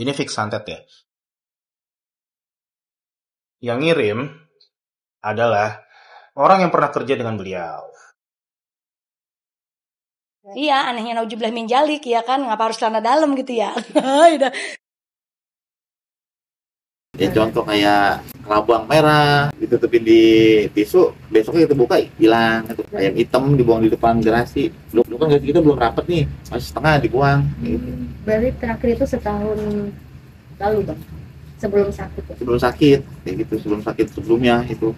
Ini fix santet ya. Yang ngirim adalah orang yang pernah kerja dengan beliau. Iya, anehnya naujubillah min jalik ya kan, ngapa harus celana dalam gitu ya. Ya contoh kayak kelabang merah ditutupin di tisu, besoknya kita buka hilang itu. Ayam hitam dibuang di depan garasi. Dulu kan garasi kita belum rapet nih, masih setengah dibuang gitu. Berarti terakhir itu setahun lalu Bang, sebelum sakit ya? Sebelum sakit, kayak gitu, sebelum sakit sebelumnya itu.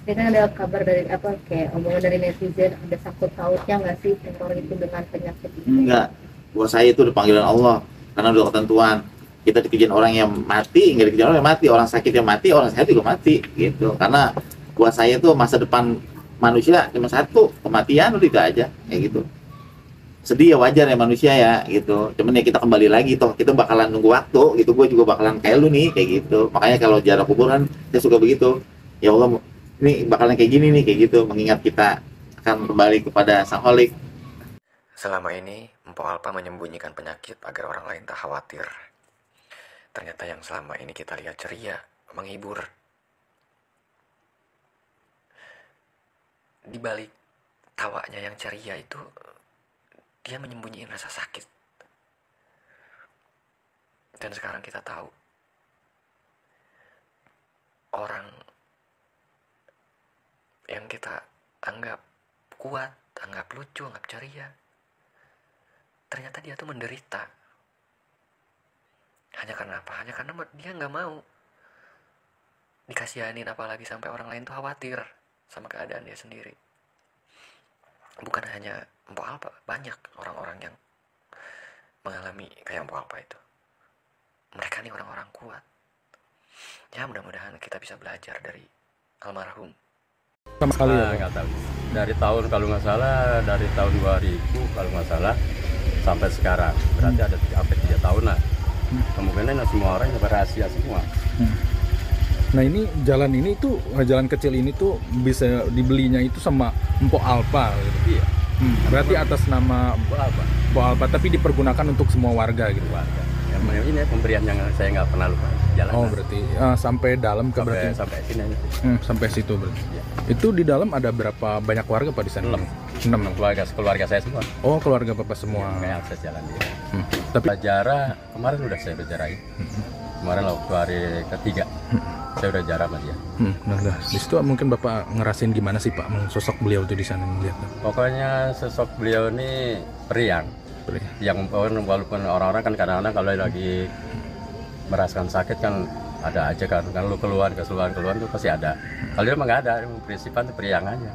Ya kan ada kabar dari kayak omongan dari netizen, ada sangkut pautnya nggak sih tumor itu dengan penyakit itu? Enggak, buat saya itu udah panggilan Allah, karena udah ketentuan. Kita dikejar orang yang mati, nggak dikejar orang yang mati, orang sakit yang mati, orang sehat juga mati gitu. Karena buat saya itu masa depan manusia cuma satu, kematian udah itu aja kayak gitu. Sedih ya, wajar ya manusia ya gitu. Cuman ya kita kembali lagi toh, kita bakalan nunggu waktu gitu. Gue juga bakalan kayak lu nih kayak gitu. Makanya kalau jarak kubur kan saya suka begitu. Ya Allah, ini bakalan kayak gini nih kayak gitu, mengingat kita akan kembali kepada Sang Holik. Selama ini Mpok Alpa menyembunyikan penyakit agar orang lain tak khawatir. Ternyata yang selama ini kita lihat ceria, menghibur. Di balik tawanya yang ceria itu, dia menyembunyikan rasa sakit. Dan sekarang kita tahu, orang yang kita anggap kuat, anggap lucu, anggap ceria, ternyata dia tuh menderita. Hanya karena apa? Hanya karena dia nggak mau dikasihanin, apalagi sampai orang lain tuh khawatir sama keadaan dia sendiri. Bukan hanya Mpok Alpa, banyak orang-orang yang mengalami kayak Mpok Alpa itu. Mereka nih orang-orang kuat. Ya mudah-mudahan kita bisa belajar dari almarhum. Sama sekali ya? Nggak tahu. Dari tahun kalau nggak salah, dari tahun 2000 kalau nggak salah sampai sekarang. Berarti ada 3 tahun lah. Kemungkinan semua orang yang rahasia semua. Nah ini jalan kecil ini tuh bisa dibelinya itu sama Mpok Alpa gitu. Iya. Berarti atas nama Mpok Alpa tapi dipergunakan untuk semua warga gitu. Warga. Yang ini pemberian yang saya nggak pernah lupa. Jalan. Oh berarti sampai dalam ke berarti sampai sini aja. Sampai situ berarti. Ya. Itu di dalam ada berapa banyak warga Pak di sana? 6 keluarga saya semua. Oh keluarga Bapak semua. Kayak akses jalan dia. Tapi Jarak kemarin udah saya berjarahin. Kemarin waktu hari ketiga saya udah jarak sama dia. Nah, di situ mungkin Bapak ngerasain gimana sih Pak sosok beliau tuh di sana melihat? Pokoknya sosok beliau ini periang. Yang walaupun orang-orang kan kadang-kadang kalau lagi merasakan sakit kan ada aja kan lu keluhan tuh pasti ada. Kalau dia emang nggak ada, prinsipnya tuh periang aja.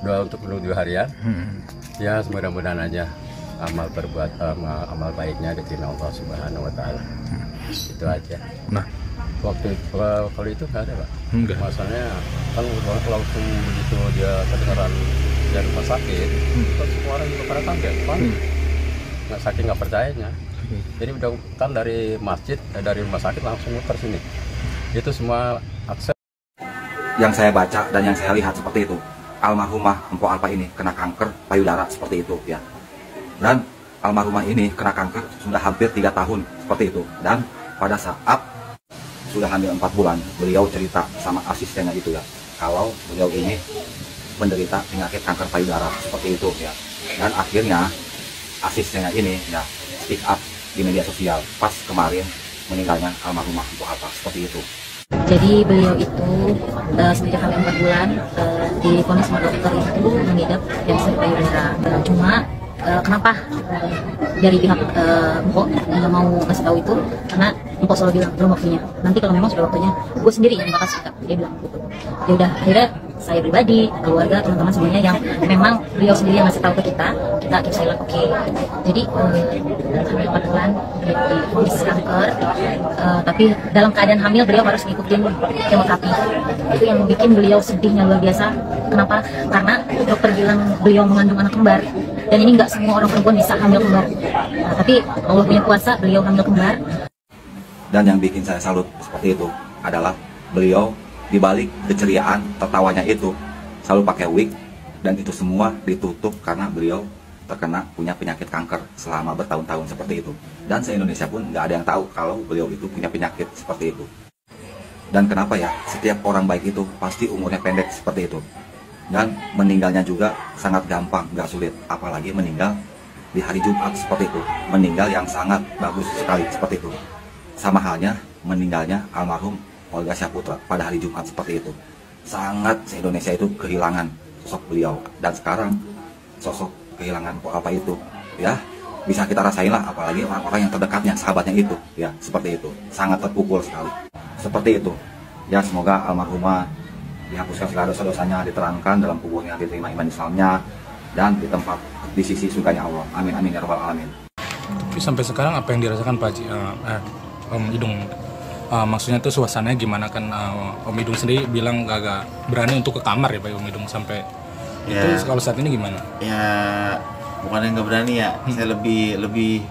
Doa untuk menuju harian. Ya mudah-mudahan aja amal baiknya diterima Allah Subhanahu Wa Taala. Itu aja. Nah waktu kalau itu nggak ada Pak. Enggak. Masalahnya kan langsung begitu dia kedengaran dari rumah sakit, kan semua orang juga pada kaget, panik. Nggak saking nggak percayanya. Jadi udah kan dari masjid, dari rumah sakit langsung muter sini. Itu semua akses. Yang saya baca dan yang saya lihat seperti itu, almarhumah Mpok Alpa ini kena kanker payudara seperti itu ya. Dan almarhumah ini kena kanker sudah hampir 3 tahun seperti itu. Dan pada saat sudah hamil 4 bulan, beliau cerita sama asistennya itu ya, kalau beliau ini menderita penyakit kanker payudara seperti itu ya. Dan akhirnya asistennya ini ya speak up di media sosial pas kemarin meninggalnya almarhumah Mpok Alpa seperti itu. Jadi beliau itu sejak hamil 4 bulan divonis sama dokter itu mengidap kanker payudara. Cuma kenapa dari pihak Mpok nggak mau kasih tahu itu, karena Mpok selalu bilang belum waktunya. Nanti kalau memang sudah waktunya, gue sendiri yang bakal sikap. Dia bilang gitu. Ya udah, akhirnya saya pribadi, keluarga, teman-teman semuanya yang memang beliau sendiri yang ngasih tahu ke kita keep silent, oke. Jadi hamil 4 bulan divonis kanker, tapi dalam keadaan hamil beliau harus ngikutin kemoterapi. Itu yang bikin beliau sedihnya luar biasa. Kenapa? Karena dokter bilang beliau mengandung anak kembar. Dan ini nggak semua orang perempuan bisa hamil kembar. Nah, tapi Allah punya kuasa, beliau hamil kembar. Dan yang bikin saya salut seperti itu adalah beliau di balik keceriaan tertawanya itu selalu pakai wig, dan itu semua ditutup karena beliau terkena punya penyakit kanker selama bertahun-tahun seperti itu. Dan se-Indonesia pun nggak ada yang tahu kalau beliau itu punya penyakit seperti itu. Dan kenapa ya setiap orang baik itu pasti umurnya pendek seperti itu. Dan meninggalnya juga sangat gampang, nggak sulit. Apalagi meninggal di hari Jumat seperti itu. Meninggal yang sangat bagus sekali seperti itu. Sama halnya meninggalnya almarhum Olga Syahputra pada hari Jumat seperti itu. Sangat se-Indonesia itu kehilangan sosok beliau. Dan sekarang sosok kehilangan apa itu ya bisa kita rasain lah, apalagi orang-orang yang terdekatnya, sahabatnya itu ya, seperti itu. Sangat terpukul sekali seperti itu ya. Semoga almarhumah dihapuskan segala dosa-dosanya, diterangkan dalam kuburnya, diterima iman Islamnya, dan di tempat di sisi surganya Allah. Amin amin ya rabbal alamin. Tapi sampai sekarang apa yang dirasakan Pak Haji, Om Idung? Maksudnya tuh suasananya gimana kan? Om Idung sendiri bilang gak berani untuk ke kamar ya Pak Om Idung, sampai ya, itu kalau saat ini gimana? Ya bukan yang nggak berani ya, saya lebih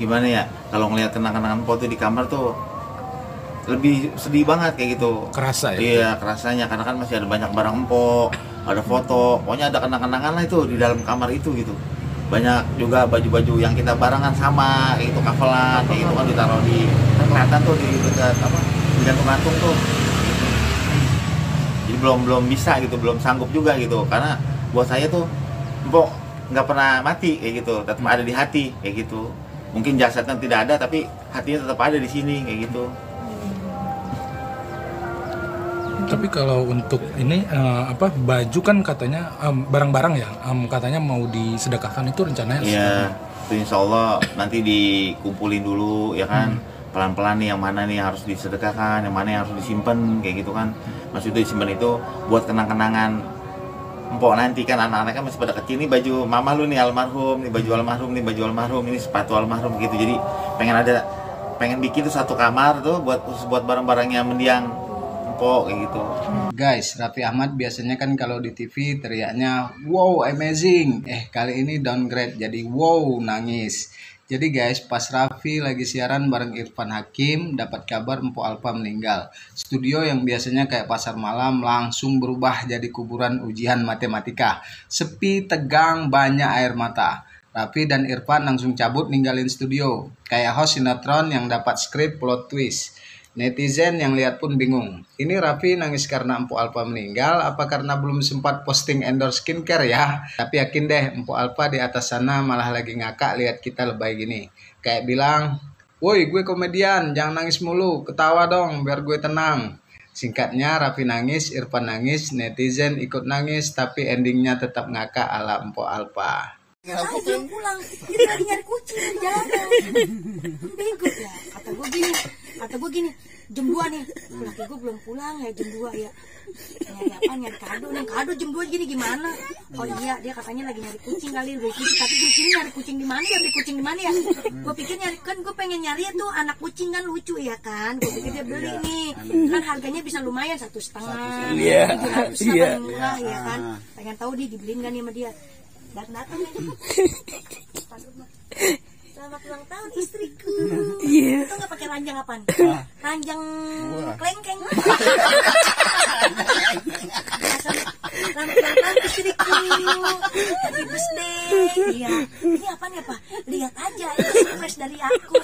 gimana ya, kalau ngelihat kenang-kenangan foto di kamar tuh lebih sedih banget kayak gitu. Kerasa ya? Iya kerasanya, karena kan masih ada banyak barang empok, ada foto, pokoknya ada kenang-kenangan lah itu di dalam kamar itu gitu. Banyak juga baju-baju yang kita barengan sama, kayak gitu, kavelan, kayak gitu kan ditaruh di, kan kelihatan tuh di dekat apa, di gantung-gantung tuh. Jadi belum bisa gitu, belum sanggup juga gitu, karena buat saya tuh empok nggak pernah mati kayak gitu, tetap ada di hati kayak gitu. Mungkin jasadnya tidak ada, tapi hatinya tetap ada di sini kayak gitu. Tapi kalau untuk ini baju kan katanya barang-barang ya, katanya mau disedekahkan, itu rencananya? Iya, itu insya Allah nanti dikumpulin dulu ya kan, pelan-pelan nih yang mana nih harus disedekahkan, yang mana yang harus disimpan kayak gitu kan. Maksudnya disimpan itu buat kenang-kenangan empok nanti kan, anak-anaknya masih pada kecil, nih baju mama lu nih almarhum, nih baju almarhum, nih baju almarhum, ini sepatu almarhum gitu. Jadi pengen bikin tuh satu kamar tuh buat barang-barangnya mendiang empok kayak gitu. Guys, Raffi Ahmad biasanya kan kalau di TV teriaknya wow amazing, kali ini downgrade jadi wow nangis. Jadi guys, pas Raffi lagi siaran bareng Irfan Hakim, dapat kabar Mpok Alpa meninggal. Studio yang biasanya kayak pasar malam langsung berubah jadi kuburan ujian matematika. Sepi, tegang, banyak air mata. Raffi dan Irfan langsung cabut ninggalin studio. Kayak host sinetron yang dapat skrip plot twist. Netizen yang lihat pun bingung. Ini Raffi nangis karena Mpok Alpa meninggal, apa karena belum sempat posting endorse skincare ya? Tapi yakin deh, Mpok Alpa di atas sana malah lagi ngakak lihat kita lebay gini. Kayak bilang, woi gue komedian, jangan nangis mulu, ketawa dong biar gue tenang. Singkatnya, Raffi nangis, Irfan nangis, netizen ikut nangis, tapi endingnya tetap ngakak ala Mpok Alpa. Aku belum pulang, kita lagi nyari kucing di jalanan. Bego ya, kata gue gini, jam 2 nih, laki gue belum pulang ya, jam 2 ya. Nyari apa, nyari kado jam 2 gini gimana? Oh iya, dia katanya lagi nyari kucing kali, tapi di sini nyari kucing di mana ya, beli kucing di mana ya? Gue pikir nyari, kan gue pengen nyari tuh anak kucing kan lucu ya kan, gue pikir dia beli nih, kan harganya bisa lumayan 1,5, 700 kan murah ya kan, pengen tahu dia dibeliin kan sama dia. Datang aja. Selamat ulang tahun istriku. Itu nggak pakai ranjang apaan? Ranjang kelengkeng. Selamat ulang tahun istriku. Happy birthday. Iya. Ini apaan ya Pak? Lihat aja. Ini surprise dari aku.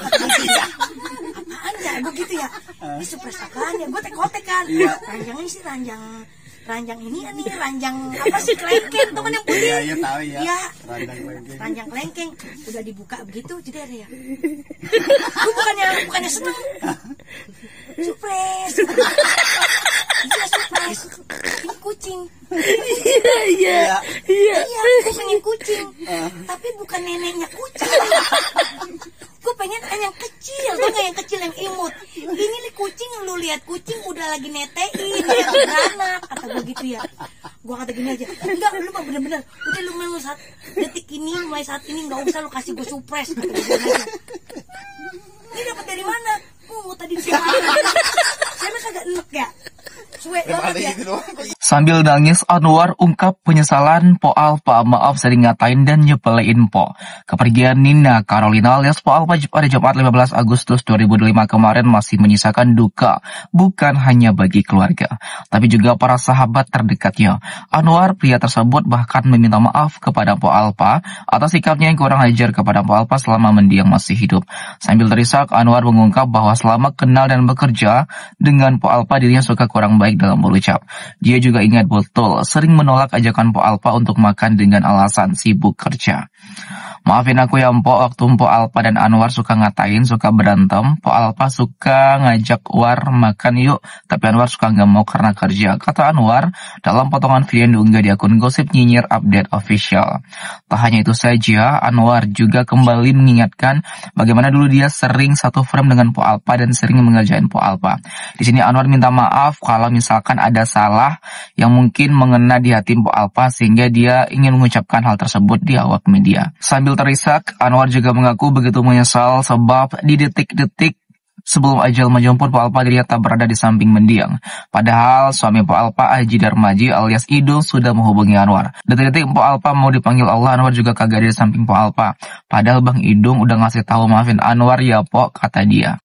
Apaan ya? Begitu ya? Ini surprise apaan ya? Gue tek-tek kan. Ranjangnya sih ranjang ini nih, ranjang apa sih, kelengkeng teman yang putih. Iya tahu ya. Iya. Ranjang kelengkeng udah dibuka begitu jadi ada ya. Gue bukannya seneng. Surprise. Iya surprise. Ini kucing. Iya. Gue pengen kucing. Tapi bukan neneknya kucing. Gue pengen yang kecil, tuh nggak yang kecil yang imut. Ini nih kucing, lu lihat kucing udah lagi netein, udah beranak, kata gue gitu ya. Gue kata gini aja, enggak, lu mah bener-bener, udah lu mulai saat ini nggak usah lu kasih gue surprise, kata gue aja. Ini dapat dari mana? Tadi di sana. Saya mah kagak enek ya. Suwe banget ya. Sambil nangis, Anwar ungkap penyesalan Po Alpa, maaf sering ngatain dan nyepelein Po. Kepergian Nina Carolina alias Po Alpa pada Jumat 15 Agustus 2005 kemarin masih menyisakan duka, bukan hanya bagi keluarga, tapi juga para sahabat terdekatnya. Anwar, pria tersebut bahkan meminta maaf kepada Po Alpa atas sikapnya yang kurang ajar kepada Po Alpa selama mendiang masih hidup. Sambil terisak, Anwar mengungkap bahwa selama kenal dan bekerja dengan Po Alpa, dirinya suka kurang baik dalam berucap. Dia juga ingat betul sering menolak ajakan Po Alpa untuk makan dengan alasan sibuk kerja. Maafin aku ya Mpok, waktu Mpok Alpa dan Anwar suka ngatain, suka berantem, Po Alpa suka ngajak War makan yuk, tapi Anwar suka nggak mau karena kerja, kata Anwar dalam potongan video yang diunggah di akun Gosip Nyinyir Update Official. Tak hanya itu saja, Anwar juga kembali mengingatkan bagaimana dulu dia sering satu frame dengan Po Alpa dan sering mengerjain Po Alpa. Di sini Anwar minta maaf kalau misalkan ada salah yang mungkin mengena di hati Po Alpa sehingga dia ingin mengucapkan hal tersebut di awak media. Sambil terisak, Anwar juga mengaku begitu menyesal sebab di detik-detik sebelum ajal menjemput Po Alpa dirinya tak berada di samping mendiang. Padahal suami Po Alpa, Haji Darmaji alias Idul, sudah menghubungi Anwar. Detik-detik Po Alpa mau dipanggil Allah, Anwar juga kagak ada di samping Po Alpa. Padahal Bang Idung udah ngasih tahu maafin Anwar ya Po, kata dia.